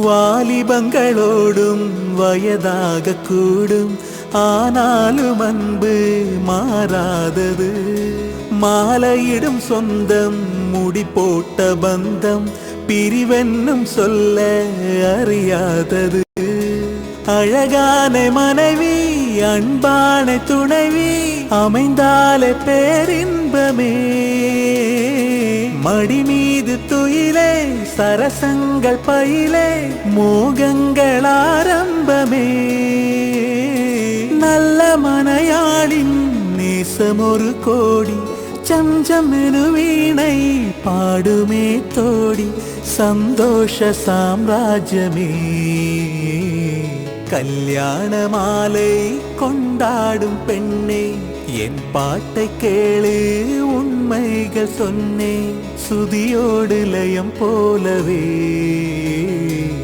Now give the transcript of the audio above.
வாலிபங்களோடும் வயதாக கூடும், ஆனாலும் அன்பு மாறாதது. மாலையிடும் சொந்தம், முடி போட்ட பந்தம், பிரிவென்னும் சொல்ல அறியாதது. அழகான மனைவி, அன்பான துணைவி அமைந்தாலே பேரின்பமே. மடி மீது துயிலே, சரசங்கள் பயிலே, மோகங்கள் ஆரம்பமே. நல்ல மனையாளின் நேசம் ஒரு கோடி, சஞ்சம் எனு வீணை பாடுமே தோடி, சந்தோஷ சாம்ராஜ்யமே. கல்யாண மாலை கொண்டாடும் பெண்ணே, என் பாட்டை கேளு, உண்மைகள் சொன்னேன் சுதியோடு லயம் போலவே.